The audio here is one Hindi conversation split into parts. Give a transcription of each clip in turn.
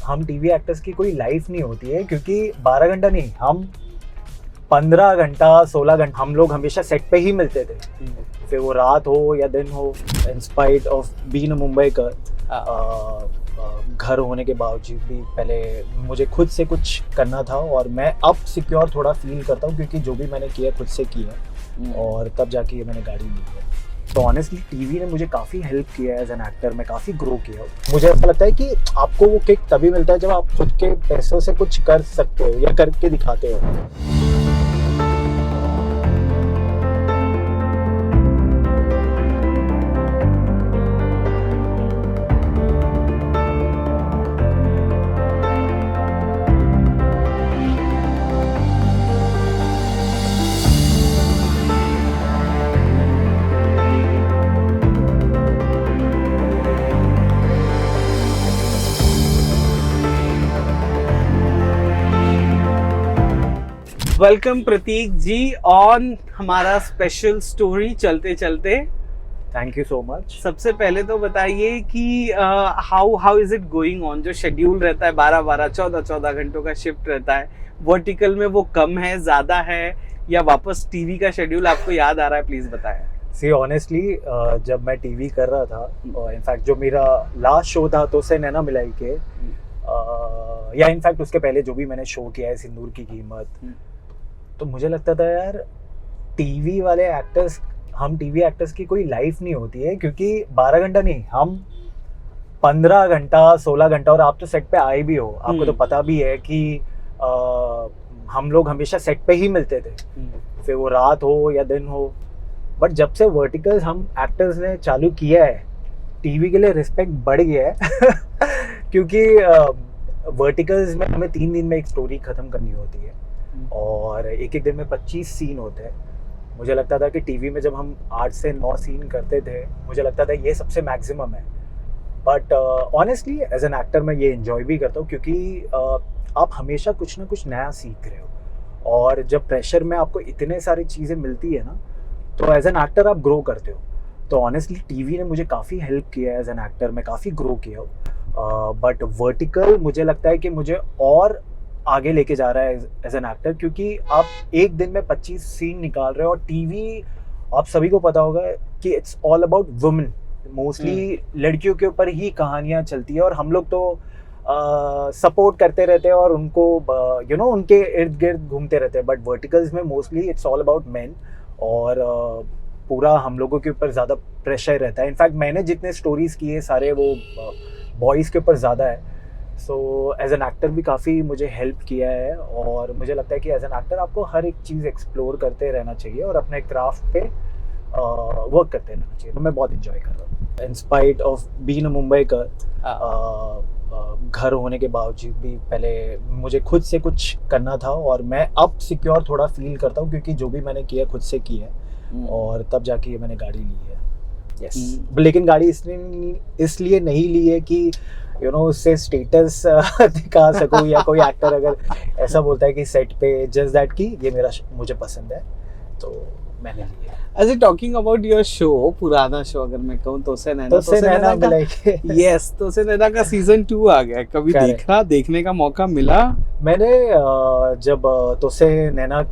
हम टीवी एक्टर्स की कोई लाइफ नहीं होती है, क्योंकि 12 घंटा नहीं, हम 15 घंटा 16 घंटा हम लोग हमेशा सेट पे ही मिलते थे। फिर वो रात हो या दिन हो, in spite of being a Mumbaikar, घर होने के बावजूद भी पहले मुझे खुद से कुछ करना था, और मैं अब सिक्योर थोड़ा फील करता हूँ क्योंकि जो भी मैंने किया खुद से किया, और तब जाके ये मैंने गाड़ी ली है। तो ऑनेस्टली टीवी ने मुझे काफ़ी हेल्प किया है एज एन एक्टर, मैं काफ़ी ग्रो किया हूँ। मुझे ऐसा लगता है कि आपको वो किक तभी मिलता है जब आप खुद के पैसों से कुछ कर सकते हो या करके दिखाते हो। वेलकम प्रतीक जी ऑन हमारा स्पेशल स्टोरी चलते चलते। Thank you so much. सबसे पहले तो बताइए कि how is it going on. जो शेड्यूल रहता है 12-12 14-14 घंटों का शिफ्ट रहता है, वर्टिकल में वो कम है, ज्यादा है, या वापस टीवी का शेड्यूल आपको याद आ रहा है? प्लीज बताएं। सी ऑनेस्टली जब मैं टीवी कर रहा था, इनफैक्ट जो मेरा लास्ट शो था तो से नैना मिलाई के, या इनफैक्ट उसके पहले जो भी मैंने शो किया है सिंदूर की कीमत, तो मुझे लगता था यार टीवी वाले एक्टर्स, हम टीवी एक्टर्स की कोई लाइफ नहीं होती है, क्योंकि 12 घंटा नहीं, हम 15 घंटा 16 घंटा, और आप तो सेट पे आए भी हो, आपको तो पता भी है कि हम लोग हमेशा सेट पे ही मिलते थे, फिर वो रात हो या दिन हो। बट जब से वर्टिकल्स हम एक्टर्स ने चालू किया है, टीवी के लिए रिस्पेक्ट बढ़ गया है क्योंकि वर्टिकल्स में हमें 3 दिन में एक स्टोरी खत्म करनी होती है, और एक एक दिन में 25 सीन होते हैं। मुझे लगता था कि टीवी में जब हम 8 से 9 सीन करते थे, मुझे लगता था ये सबसे मैक्सिमम है। But honestly as an actor मैं ये एंजॉय भी करता हूँ, क्योंकि आप हमेशा कुछ ना कुछ नया सीख रहे हो, और जब प्रेशर में आपको इतने सारी चीज़ें मिलती है ना, तो एज एन एक्टर आप ग्रो करते हो। तो ऑनेस्टली टीवी ने मुझे काफ़ी हेल्प किया है एज एन एक्टर, मैं काफ़ी ग्रो किया हूँ। बट वर्टिकल मुझे लगता है कि मुझे और आगे लेके जा रहा है एज एन एक्टर, क्योंकि आप एक दिन में 25 सीन निकाल रहे हो, और टीवी आप सभी को पता होगा कि it's all about women, mostly लड़कियों के ऊपर ही कहानियाँ चलती है, और हम लोग तो सपोर्ट करते रहते हैं और उनको उनके इर्द गिर्द घूमते रहते हैं। बट वर्टिकल्स में mostly it's all about man, और पूरा हम लोगों के ऊपर ज़्यादा प्रेशर रहता है। इनफैक्ट मैंने जितने स्टोरीज़ किए सारे वो बॉयज़ के ऊपर ज़्यादा है। सो एज एन एक्टर भी काफ़ी मुझे हेल्प किया है, और मुझे लगता है कि एज एन एक्टर आपको हर एक चीज़ एक्सप्लोर करते रहना चाहिए और अपने क्राफ्ट पे वर्क करते रहना चाहिए। तो मैं बहुत इंजॉय कर रहा हूँ in spite of being a Mumbaikar, घर होने के बावजूद भी पहले मुझे खुद से कुछ करना था, और मैं अब सिक्योर थोड़ा फील करता हूँ क्योंकि जो भी मैंने किया खुद से किया है, और तब जाके ये मैंने गाड़ी ली है। यस, लेकिन गाड़ी इसलिए नहीं ली है कि उससे स्टेटस दिखा सकूं, या कोई एक्टर अगर ऐसा बोलता है कि सेट पे जस्ट दैट कि ये मुझे पसंद है, तो मैंने ली है। अच्छा, टॉकिंग अबाउट योर शो, पुराना शो अगर मैं कहूँ तो से नैना यस, तो से नैना का सीजन 2 आ गया। कभी देखने का मौका मिला? मैंने जब तो से नैना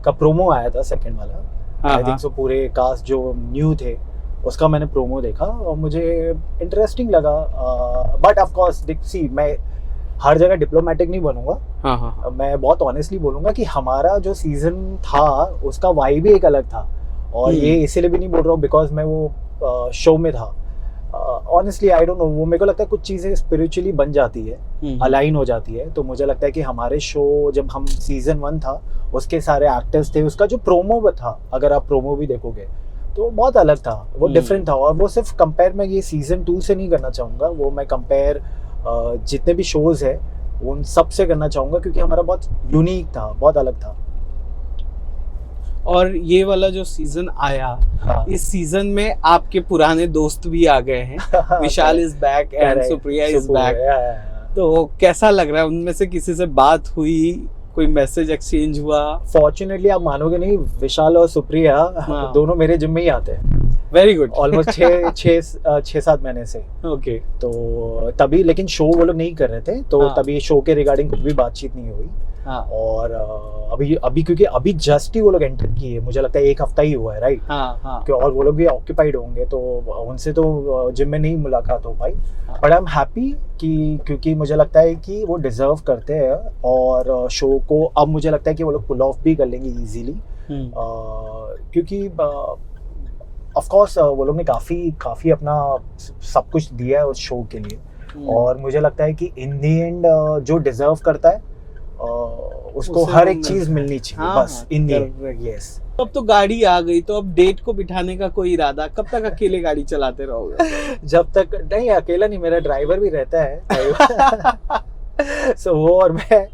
का प्रोमो आया था सेकंड वाला, आई थिंक सो, पूरे कास्ट जो न्यू थे उसका मैंने प्रोमो देखा और मुझे इंटरेस्टिंग लगा। बट ऑफ कोर्स सी, मैं हर जगह डिप्लोमेटिक नहीं बनूंगा। मैं बहुत ऑनेस्टली बोलूंगा कि हमारा जो सीजन था उसका वाइब ही एक अलग था, और ये इसीलिए भी नहीं बोल रहा हूँ बिकॉज मैं वो शो में था। ऑनेस्टली आई डोंट नो, वो मेरे को लगता है कुछ चीज़ें स्पिरिचुअली बन जाती है, अलाइन हो जाती है। तो मुझे लगता है कि हमारे शो जब हम सीजन 1 था, उसके सारे एक्टर्स थे, उसका जो प्रोमो था, अगर आप प्रोमो भी देखोगे तो बहुत अलग था, वो डिफरेंट था। और वो सिर्फ कंपेयर मैं ये सीजन 2 से नहीं करना चाहूँगा, वो मैं कंपेयर जितने भी शोज़ है उन सब से करना चाहूँगा, क्योंकि हमारा बहुत यूनिक था, बहुत अलग था। और ये वाला जो सीजन आया, इस सीजन में आपके पुराने दोस्त भी आ गए हैं। Vishal is back and Supriya is back. तो कैसा लग रहा है? उनमें से किसी से बात हुई, कोई मैसेज एक्सचेंज हुआ? फॉर्चुनेटली आप मानोगे नहीं, विशाल और सुप्रिया दोनों मेरे जिम में ही आते हैं। Very good. ऑलमोस्ट 6-7 महीने से। ओके। तो तभी लेकिन शो वो लोग नहीं कर रहे थे, तो हाँ। तभी शो के रिगार्डिंग कुछ भी बातचीत नहीं हुई। हाँ और अभी क्योंकि अभी जस्ट ही वो लोग एंटर किए, मुझे लगता है 1 हफ्ता ही हुआ है, राइट? हाँ हाँ और वो लोग भी ऑक्यूपाइड होंगे, तो उनसे तो जिम में नहीं मुलाकात हो पाई। बट आई एम हैप्पी कि क्योंकि मुझे लगता है कि वो डिजर्व करते हैं, और शो को अब मुझे लगता है कि वो लोग पुल ऑफ भी कर लेंगे इजीली, क्योंकि ऑफ कोर्स वो लोग ने काफी अपना सब कुछ दिया है उस शो के लिए। और मुझे लगता है कि इन दी एंड जो डिजर्व करता है उसको उसे हर वो एक चीज मिलनी चाहिए। हाँ, बस इन दी एंड। correct। यस। तो अब तो गाड़ी आ गई, तो अब डेट को बिठाने का कोई इरादा? कब तक अकेले गाड़ी चलाते रहोगे? जब तक नहीं, अकेला नहीं, मेरा ड्राइवर भी रहता है। सो वो और मैं,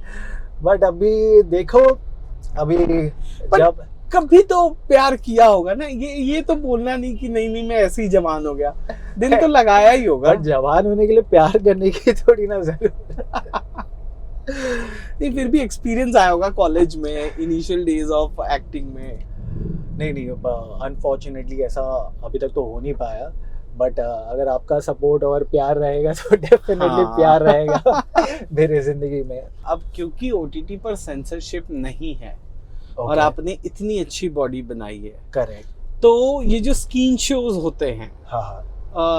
बट अभी देखो, अभी जब कभी तो प्यार किया होगा ना, ये तो बोलना नहीं कि नहीं मैं ऐसे ही जवान हो गया, दिल तो लगाया ही होगा। बट जवान होने के लिए प्यार करने की थोड़ी ना जरूरत। नहीं, फिर भी एक्सपीरियंस आया होगा कॉलेज में, इनिशियल डेज ऑफ एक्टिंग में। नहीं, अनफॉर्चुनेटली ऐसा अभी तक तो हो नहीं पाया। बट अगर आपका सपोर्ट और प्यार रहेगा तो डेफिनेटली हाँ। प्यार रहेगा मेरी जिंदगी में। अब क्योंकि ओटीटी पर सेंसरशिप नहीं है और Okay, आपने इतनी अच्छी बॉडी बनाई है, करेक्ट। तो ये जो स्किन शोज होते हैं हाँ,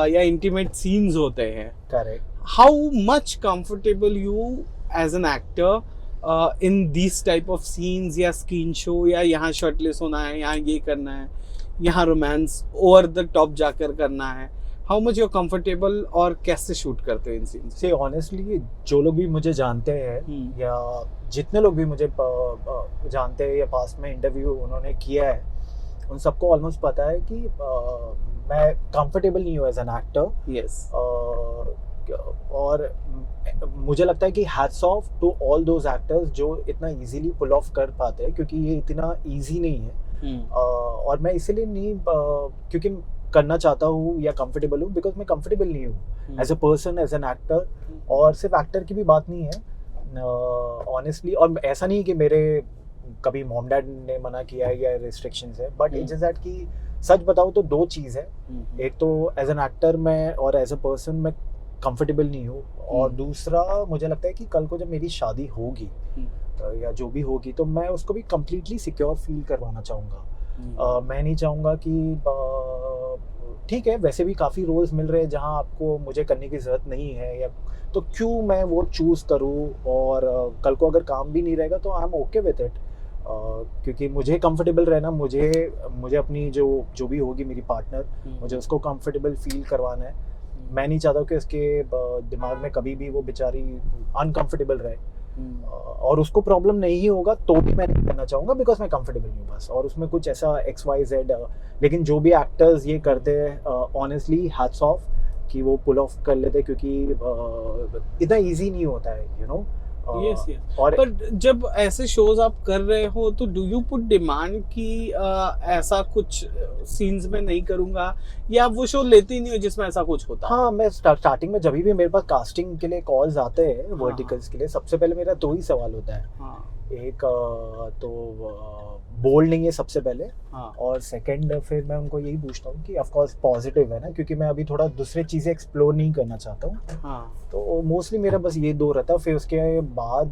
या इंटीमेट सीन्स होते हैं, correct. How much comfortable you as an actor in this type of scenes या स्किन शो, या यहाँ शर्टलेस होना है, यहाँ ये करना है, यहाँ रोमांस ओवर द टॉप जाकर करना है, how much you are comfortable और कैसे शूट करते हो इन सीन्स? से ऑनेस्टली जो लोग भी मुझे जानते हैं या जितने लोग भी मुझे जानते हैं या पास्ट में इंटरव्यू उन्होंने किया है, उन सबको ऑलमोस्ट पता है कि मैं कंफर्टेबल नहीं हूँ एज एन एक्टर। यस। और मुझे लगता है कि hats off to all those actors जो इतना इजीली पुल ऑफ कर पाते हैं, क्योंकि ये इतना इजी नहीं है। और मैं इसीलिए नहीं क्योंकि करना चाहता हूँ या कंफर्टेबल हूँ, बिकॉज मैं कंफर्टेबल नहीं हूँ as a person, as an actor. और सिर्फ एक्टर की भी बात नहीं है ऑनेस्टली। और ऐसा नहीं कि मेरे कभी मॉम डैड ने मना किया है या रिस्ट्रिक्शंस है, बट इट्स जस्ट दैट कि सच बताऊँ तो 2 चीज़ है। एक तो एज एन एक्टर मैं और एज अ पर्सन मैं कंफर्टेबल नहीं हूँ, और दूसरा मुझे लगता है कि कल को जब मेरी शादी होगी या जो भी होगी, तो मैं उसको भी कम्प्लीटली सिक्योर फील करवाना चाहूँगा। मैं नहीं चाहूँगा कि ठीक है वैसे भी काफ़ी रोल्स मिल रहे हैं जहाँ आपको मुझे करने की ज़रूरत नहीं है, या तो क्यों मैं वो चूज़ करूँ, और कल को अगर काम भी नहीं रहेगा तो I am okay with it. क्योंकि मुझे कंफर्टेबल रहना, मुझे अपनी जो भी होगी मेरी पार्टनर, मुझे उसको कंफर्टेबल फील करवाना है। मैं नहीं चाहता कि उसके दिमाग में कभी भी वो बेचारी अनकंफर्टेबल रहे, और उसको प्रॉब्लम नहीं होगा तो भी मैं नहीं करना चाहूँगा, बिकॉज मैं कंफर्टेबल नहीं हूँ बस। और उसमें कुछ ऐसा XYZ, लेकिन जो भी एक्टर्स ये करते हैं ऑनेस्टली हैट्स ऑफ कि वो पुल ऑफ कर लेते, क्योंकि इतना इजी नहीं होता है, यू नो। Yes yes. और पर जब ऐसे शोज आप कर रहे हो तो डू यू पुट डिमांड कि ऐसा कुछ सीन्स में नहीं करूंगा, या आप वो शो लेते ही नहीं हो जिसमें ऐसा कुछ होता? हाँ, मैं स्टार्टिंग में जब भी मेरे पास कास्टिंग के लिए कॉल्स आते हैं वर्टिकल्स के लिए, सबसे पहले मेरा 2 ही सवाल होता है। एक तो बोल्ड नहीं है सबसे पहले, और सेकंड फिर मैं उनको यही पूछता हूँ कि ऑफ कोर्स पॉजिटिव है ना, क्योंकि मैं अभी थोड़ा दूसरी चीज़ें एक्सप्लोर नहीं करना चाहता हूँ। तो मोस्टली मेरा बस ये 2 रहता है। फिर उसके बाद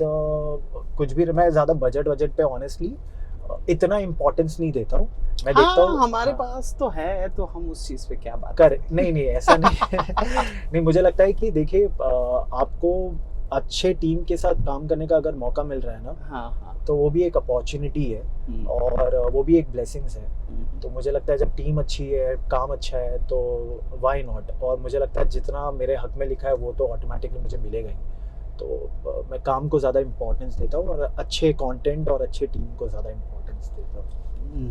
कुछ भी मैं ज़्यादा बजट पे ऑनेस्टली इतना इम्पोर्टेंस नहीं देता हूँ। मैं देखता हूँ हमारे पास तो है, तो हम उस चीज़ पे क्या बात कर नहीं ऐसा नहीं नहीं, मुझे लगता है कि देखिए आपको अच्छे टीम के साथ काम करने का अगर मौका मिल रहा है ना, तो वो भी एक अपॉर्चुनिटी है, और वो भी एक ब्लेसिंग्स है। तो मुझे लगता है जब टीम अच्छी है, काम अच्छा है, तो व्हाई नॉट। और मुझे लगता है जितना मेरे हक में लिखा है वो तो ऑटोमेटिकली मुझे मिलेगा ही। तो मैं काम को ज़्यादा इम्पोर्टेंस देता हूँ, और अच्छे कंटेंट और अच्छे टीम को ज़्यादा इम्पोर्टेंस देता हूँ।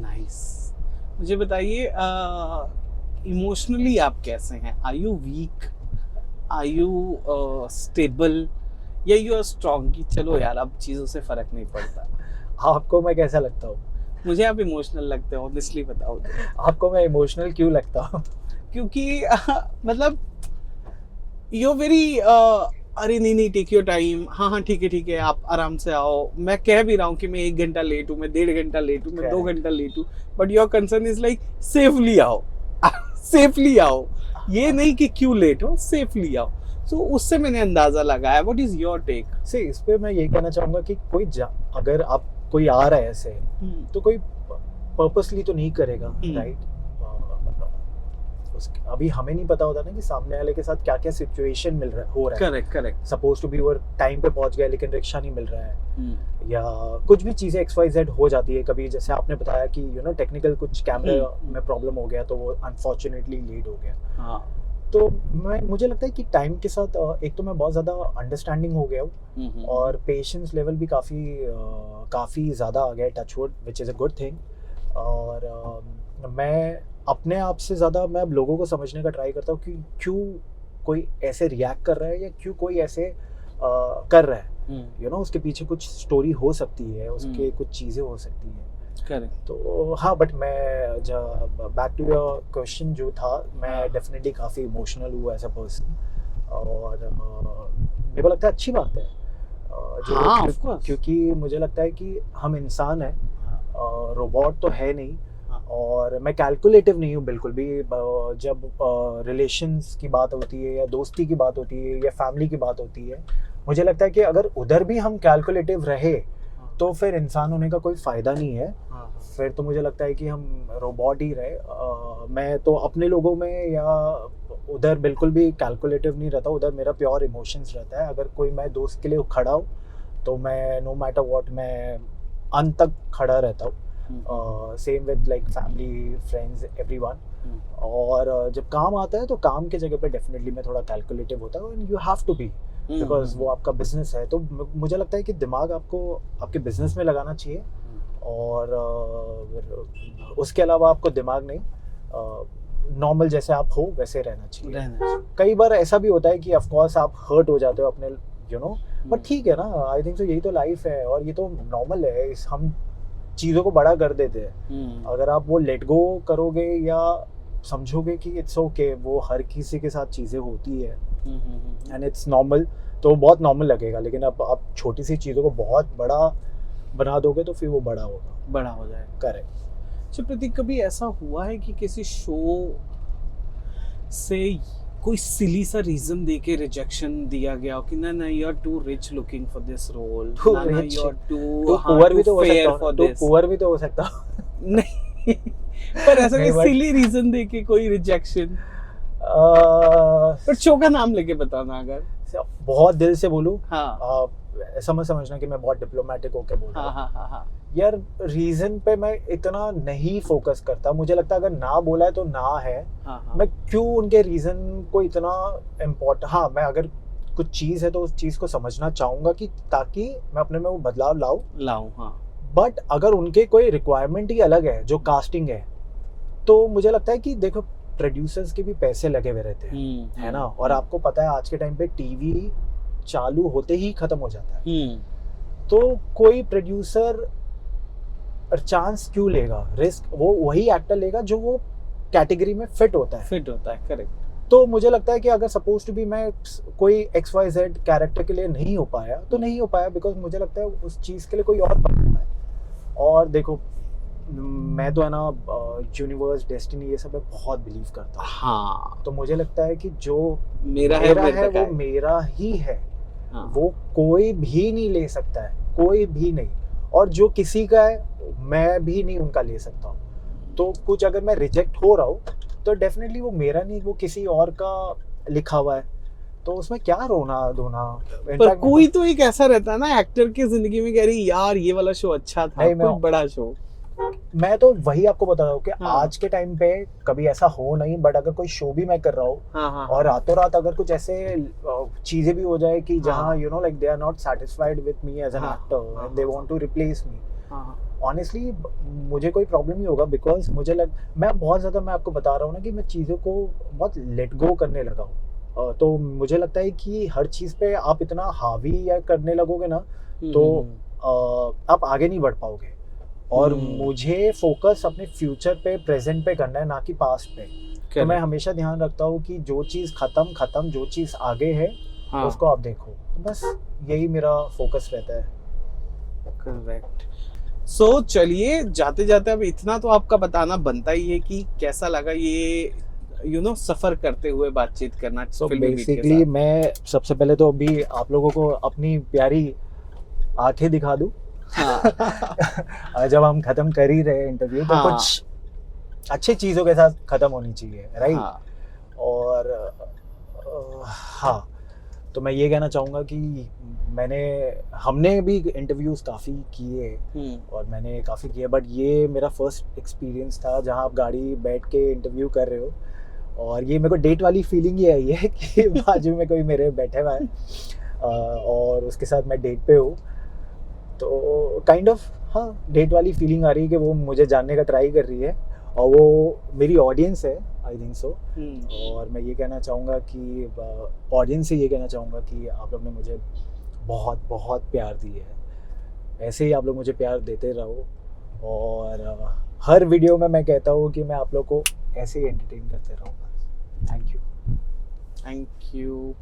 नाइस। मुझे बताइए इमोशनली आप कैसे हैं? Are you weak, are you stable, या यू आर स्ट्रॉन्ग कि चलो यार अब चीज़ों से फ़र्क नहीं पड़ता? आपको मैं कैसा लगता हूँ? मुझे आप इमोशनल लगते हो, ऑनेस्टली बताओ तो। आपको मैं इमोशनल क्यों लगता हूँ? क्योंकि मतलब यू वेरी अरे नहीं टेक योर टाइम, हाँ ठीक है आप आराम से आओ। मैं कह भी रहा हूँ कि मैं 1 घंटा लेट हूँ, मैं 1.5 घंटा लेट हूँ, मैं 2 घंटा लेट हूँ, but your concern is like safely आओ। सेफली आओ, ये नहीं कि क्यों लेट हो, सेफली आओ। तो उससे मैंने अंदाजा लगाया। What is your take? से इस पे मैं ये कहना चाहूंगा कि अगर आप कोई आ रहा है ऐसे तो कोई पर्पसली तो नहीं करेगा, राइट? अभी हमें नहीं पता होता ना कि सामने वाले के साथ क्या क्या सिचुएशन हो रहा है। Correct correct. Suppose to be वो टाइम पे पहुंच गया लेकिन रिक्शा नहीं मिल रहा है, या कुछ भी चीजें XYZ हो जाती है कभी। जैसे आपने बताया कि टेक्निकल कुछ कैमरा में प्रॉब्लम हो गया तो वो अनफॉर्चुनेटली लेट हो गया। हाँ। तो मुझे लगता है कि टाइम के साथ एक तो मैं बहुत ज़्यादा अंडरस्टैंडिंग हो गया हूँ और पेशेंस लेवल भी काफ़ी ज़्यादा आ गया, touch wood, which is a good thing. और मैं अपने आप से ज़्यादा मैं अब लोगों को समझने का ट्राई करता हूँ कि क्यों कोई ऐसे रिएक्ट कर रहा है या क्यों कोई ऐसे कर रहा है। उसके पीछे कुछ स्टोरी हो सकती है, उसके कुछ चीज़ें हो सकती हैं। करेक्ट। तो हाँ, बट मैं जब बैक टू योर क्वेश्चन जो था, मैं डेफिनेटली काफ़ी इमोशनल हुआ एज अ पर्सन। और मेरे को लगता है अच्छी बात है क्योंकि मुझे लगता है कि हम इंसान हैं, रोबोट तो है नहीं। और मैं कैलकुलेटिव नहीं हूँ बिल्कुल भी। जब रिलेशंस की बात होती है या दोस्ती की बात होती है या फैमिली की बात होती है, मुझे लगता है कि अगर उधर भी हम कैलकुलेटिव रहे तो फिर इंसान होने का कोई फ़ायदा नहीं है। फिर तो मुझे लगता है कि हम रोबोट ही रहे। मैं तो अपने लोगों में या उधर बिल्कुल भी कैलकुलेटिव नहीं रहता, उधर मेरा प्योर इमोशंस रहता है। अगर कोई मैं दोस्त के लिए खड़ा हूँ तो मैं नो मैटर व्हाट, मैं अंत तक खड़ा रहता हूँ। Same with like family, friends, everyone. और जब काम आता है तो काम की जगह पे डेफिनेटली मैं थोड़ा कैलकुलेटिव होता हूँ। And you have to be, because वो आपका बिजनेस है। तो मुझे लगता है कि दिमाग आपको आपके बिजनेस में लगाना चाहिए, और उसके अलावा आपको दिमाग नहीं, नॉर्मल जैसे आप हो वैसे रहना चाहिए। कई बार ऐसा भी होता है कि ऑफ कोर्स आप हर्ट हो जाते हो अपने बट ठीक है ना। आई थिंक सो यही तो लाइफ है और ये तो नॉर्मल है। हम चीज़ों को बड़ा कर देते हैं। अगर आप वो लेट गो करोगे या समझोगे कि इट्स ओके, वो हर किसी के साथ चीज़ें होती है एंड इट्स नॉर्मल, तो बहुत नॉर्मल लगेगा। लेकिन अब आप छोटी सी चीज़ों को बहुत बड़ा बना दोगे तो फिर वो बड़ा हो जाएगा। करेक्ट। अच्छा प्रतीक, कभी ऐसा हुआ है कि किसी शो से कोई सिली सा रीजन देके रिजेक्शन दिया गया हो कि ना you are too rich looking for this role, ना यू आर टू पुअर भी तो हो सकता नहीं पर ऐसा कोई सिली रीजन देके कोई रिजेक्शन? पर शो का नाम लेके बताना अगर बहुत दिल से बोलूं। हाँ। ऐसा मत समझना कि मैं बहुत डिप्लोमेटिक होके बोल रहा हूँ। हाँ। यार रीजन पे मैं इतना नहीं फोकस करता। मुझे लगता है अगर ना बोला है तो ना है। मैं क्यों उनके रीजन को इतना इम्पोर्टेंट, हाँ मैं अगर कुछ चीज है तो उस चीज को समझना चाहूंगा कि ताकि मैं अपने में वो बदलाव लाऊं। हाँ। बट अगर उनके कोई रिक्वायरमेंट ही अलग है जो कास्टिंग है, तो मुझे लगता है कि देखो प्रोड्यूसर्स के भी पैसे लगे हुए रहते हैं, है ना। और आपको पता है आज के टाइम पे टीवी चालू होते ही खत्म हो जाता है। तो कोई प्रोड्यूसर चांस क्यों लेगा, रिस्क वो वही एक्टर लेगा जो वो कैटेगरी में फिट होता है। करेक्ट। तो मुझे लगता है कि अगर सपोज टू बी मैं कोई XYZ कैरेक्टर के लिए नहीं हो पाया तो नहीं हो पाया, बिकॉज मुझे लगता है उस चीज़ के लिए कोई और बनना है। और देखो मैं तो है ना यूनिवर्स, डेस्टिनी, ये सब में बहुत बिलीव करता हूँ। हाँ। तो मुझे लगता है कि जो मेरा है वो मेरा ही है। हाँ। वो कोई भी नहीं ले सकता है, कोई भी नहीं। और जो किसी का है मैं भी नहीं उनका ले सकता हूँ। तो कुछ अगर मैं रिजेक्ट हो रहा हूँ तो डेफिनेटली वो मेरा नहीं, वो किसी और का लिखा हुआ है, तो उसमें क्या रोना धोना। पर कोई तो एक ऐसा रहता है ना एक्टर की जिंदगी में, कह रही यार ये वाला शो अच्छा था, कोई बड़ा शो। मैं तो वही आपको बता रहा हूँ कि आज के टाइम पे कभी ऐसा हो नहीं, बट अगर कोई शो भी मैं कर रहा हूँ और रातों रात अगर कुछ ऐसे चीजें भी हो जाए कि जहाँ like they are not satisfied with me as an actor and they want to replace me, honestly मुझे कोई प्रॉब्लम नहीं होगा। बिकॉज मैं बहुत ज्यादा, मैं आपको बता रहा हूँ ना कि मैं चीजों को बहुत लेट गो करने लगा हूँ। तो मुझे लगता है कि हर चीज पे आप इतना हावी या करने लगोगे ना तो आप आगे नहीं बढ़ पाओगे। और मुझे फोकस अपने फ्यूचर पे, प्रेजेंट पे करना है, ना कि पास्ट पे। तो मैं हमेशा ध्यान रखता हूँ कि जो चीज़ खत्म, जो चीज़ आगे है उसको आप देखो। तो बस यही मेरा फोकस रहता है। करेक्ट। सो चलिए जाते जाते अब इतना तो आपका बताना बनता ही है कि कैसा लगा ये यू नो सफर करते हुए बातचीत करना सो फिल्मी बीट के बेसिकली साथ? मैं सबसे पहले तो अभी आप लोगों को अपनी प्यारी आंखें दिखा दूं। हाँ जब हम खत्म कर ही रहे इंटरव्यू तो हाँ। कुछ अच्छी चीज़ों के साथ खत्म होनी चाहिए, राइट? हाँ और हाँ, तो मैं ये कहना चाहूँगा कि हमने भी इंटरव्यूज़ काफ़ी किए और मैंने काफ़ी किए, बट ये मेरा फर्स्ट एक्सपीरियंस था जहाँ आप गाड़ी बैठ के इंटरव्यू कर रहे हो और ये मेरे को डेट वाली फीलिंग ही आई है कि बाजू में कोई मेरे बैठे हुआ है और उसके साथ मैं डेट पे हूँ, तो काइंड ऑफ हाँ डेट वाली फीलिंग आ रही है कि वो मुझे जानने का ट्राई कर रही है और वो मेरी ऑडियंस है, आई थिंक सो। और मैं ये कहना चाहूँगा कि ऑडियंस से ये कहना चाहूँगा कि आप लोग ने मुझे बहुत बहुत प्यार दिया है, ऐसे ही आप लोग मुझे प्यार देते रहो और हर वीडियो में मैं कहता हूँ कि मैं आप लोग को ऐसे ही एंटरटेन करते रहूँगा। Thank you. Thank you.